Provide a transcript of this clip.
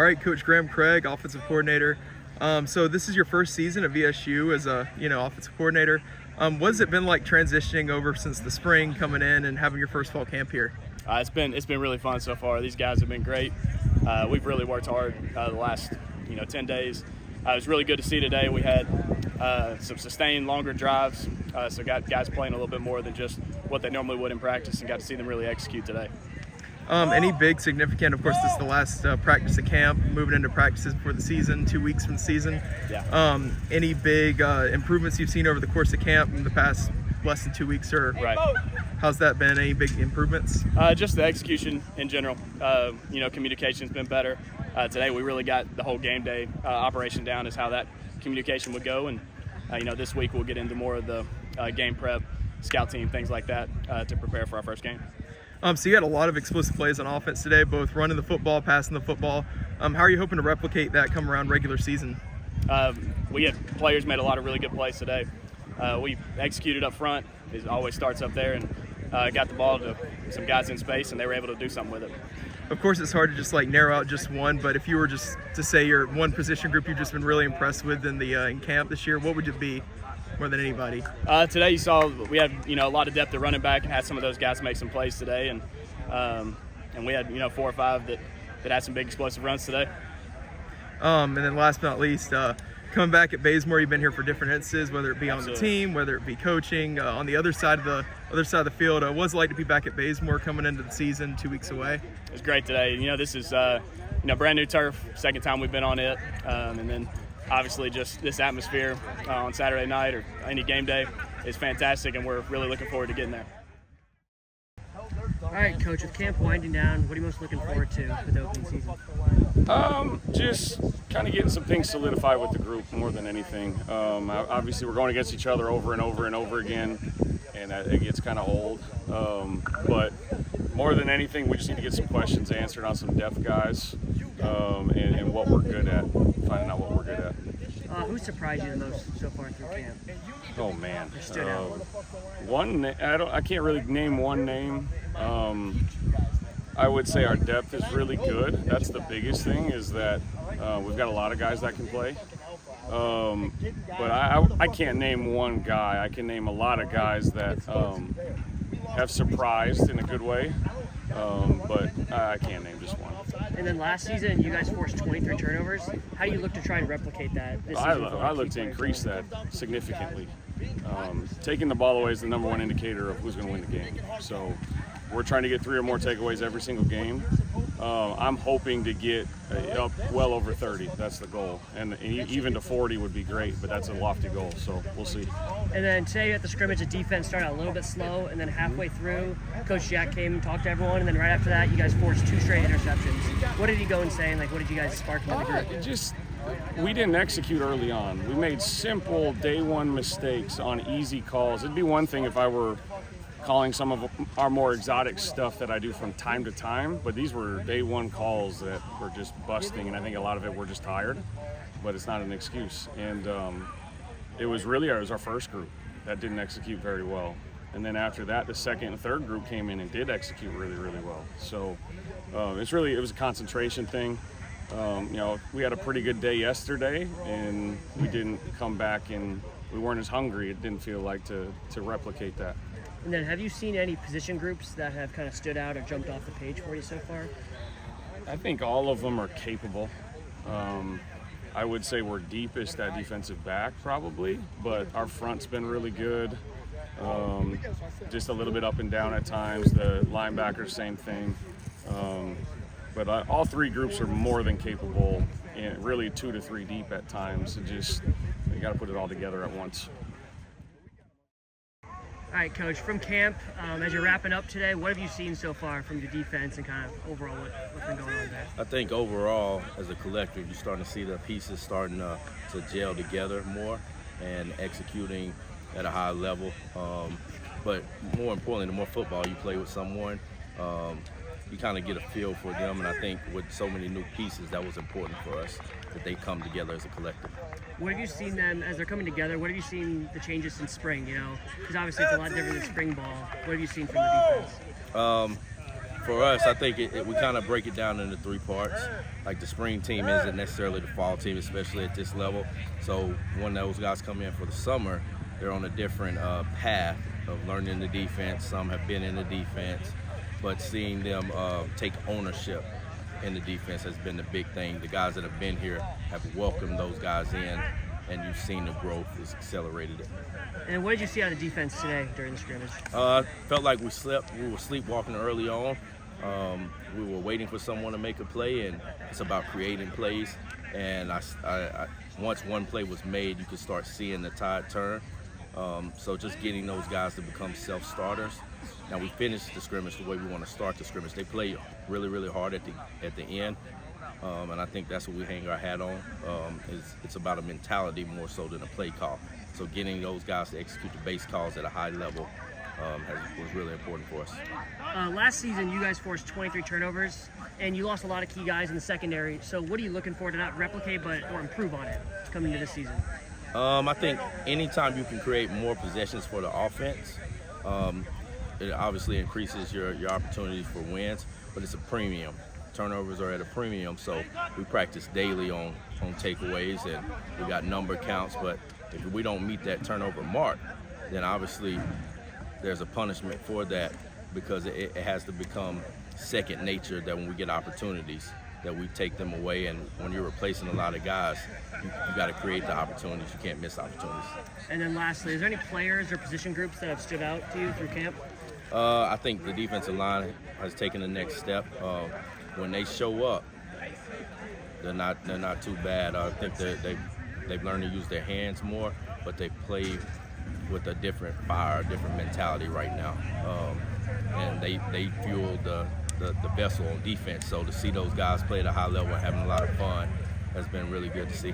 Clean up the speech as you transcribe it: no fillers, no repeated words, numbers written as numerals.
All right, Coach Graham Craig, offensive coordinator. So this is your first season at VSU as a offensive coordinator. What has it been like transitioning over since the spring, coming in and having your first fall camp here? It's been really fun so far. These guys have been great. We've really worked hard the last 10 days. It was really good to see today. We had some sustained longer drives, so got guys playing a little bit more than just what they normally would in practice, and got to see them really execute today. Any big significant, of course, this is the last practice of camp, moving into practices before the season, 2 weeks from the season. Yeah. Any big improvements you've seen over the course of camp in the past less than 2 weeks, or Right. how's that been? Any big improvements? Just the execution in general. Communication's been better. Today we really got the whole game day operation down as how that communication would go, and this week we'll get into more of the game prep, scout team, things like that to prepare for our first game. So you had a lot of explosive plays on offense today, both running the football, passing the football. How are you hoping to replicate that come around regular season? We had players made a lot of really good plays today. We executed up front. It always starts up there, and got the ball to some guys in space, and they were able to do something with it. Of course, it's hard to just narrow out just one, but if you were just to say your one position group you've just been really impressed with in camp this year, what would it be more than anybody? Today you saw we had a lot of depth at running back, and had some of those guys make some plays today, and we had 4 or 5 that had some big explosive runs today. And then last but not least, coming back at Bazemore, you've been here for different instances, whether it be on Absolutely. the team, whether it be coaching, on the other side of the field. What was it like to be back at Bazemore coming into the season 2 weeks away? It was great today. This is brand new turf, second time we've been on it, and then obviously just this atmosphere on Saturday night or any game day is fantastic, and we're really looking forward to getting there. All right, Coach, with camp winding down, what are you most looking forward to with the opening season? Just kind of getting some things solidified with the group more than anything. Obviously, we're going against each other over and over and over again, and it gets kind of old. But more than anything, we just need to get some questions answered on some depth guys and what we're good at, finding out what we're good at. Who surprised you the most so far through camp? Oh man, Stood out. I can't really name one name. I would say our depth is really good. That's the biggest thing, is that we've got a lot of guys that can play. But I can't name one guy. I can name a lot of guys that have surprised in a good way, but I can't name just one. And then last season, you guys forced 23 turnovers. How do you look to try and replicate that this season? I look to increase that significantly. Taking the ball away is the number one indicator of who's going to win the game. So we're trying to get 3 or more takeaways every single game. I'm hoping to get up well over 30. That's the goal. And even to 40 would be great, but that's a lofty goal, so we'll see. And then today at the scrimmage, the defense started out a little bit slow, and then halfway through, Coach Jack came and talked to everyone, and then right after that, you guys forced 2 straight interceptions. What did he go and say, and what did you guys spark into the group? We didn't execute early on. We made simple day one mistakes on easy calls. It'd be one thing if I were calling some of our more exotic stuff that I do from time to time, but these were day one calls that were just busting, and I think a lot of it we're just tired, but it's not an excuse. And it was our first group that didn't execute very well. And then after that, the second and third group came in and did execute really, really well. So it was a concentration thing. We had a pretty good day yesterday, and we didn't come back, and we weren't as hungry. It didn't feel like to replicate that. And then have you seen any position groups that have kind of stood out or jumped off the page for you so far? I think all of them are capable. I would say we're deepest at defensive back probably, but our front's been really good. Just a little bit up and down at times. The linebackers, same thing. But all 3 groups are more than capable, and really 2 to 3 deep at times. You got to put it all together at once. All right, Coach, from camp, as you're wrapping up today, what have you seen so far from your defense and kind of overall what's been going on there? I think overall, as a collective, you're starting to see the pieces starting to gel together more and executing at a high level. But more importantly, the more football you play with someone, you kind of get a feel for them. And I think with so many new pieces, that was important for us, that they come together as a collective. What have you seen them as they're coming together? What have you seen the changes since spring? Because obviously it's a lot different than spring ball. What have you seen from the defense? For us, I think we kind of break it down into 3 parts. Like the spring team isn't necessarily the fall team, especially at this level. So when those guys come in for the summer, they're on a different path of learning the defense. Some have been in the defense, but seeing them take ownership in the defense has been the big thing. The guys that have been here have welcomed those guys in, and you've seen the growth has accelerated it. And what did you see out of defense today during the scrimmage? Felt like we slept. We were sleepwalking early on. We were waiting for someone to make a play, and it's about creating plays. And I once one play was made, you could start seeing the tide turn. So just getting those guys to become self-starters. Now we finished the scrimmage the way we want to start the scrimmage. They play really, really hard at the end, and I think that's what we hang our hat on. It's about a mentality more so than a play call. So getting those guys to execute the base calls at a high level was really important for us. Last season, you guys forced 23 turnovers, and you lost a lot of key guys in the secondary. So what are you looking for to not replicate or improve on it coming into this season? I think anytime you can create more possessions for the offense, it obviously increases your opportunities for wins, but it's a premium. Turnovers are at a premium, so we practice daily on takeaways, and we got number counts, but if we don't meet that turnover mark, then obviously there's a punishment for that, because it has to become second nature that when we get opportunities that we take them away. And when you're replacing a lot of guys, you got to create the opportunities. You can't miss opportunities. And then lastly, is there any players or position groups that have stood out to you through camp? I think the defensive line has taken the next step. When they show up, they're not too bad. I think they've learned to use their hands more, but they play with a different fire, different mentality right now. And they fuel the vessel on defense. So to see those guys play at a high level and having a lot of fun has been really good to see.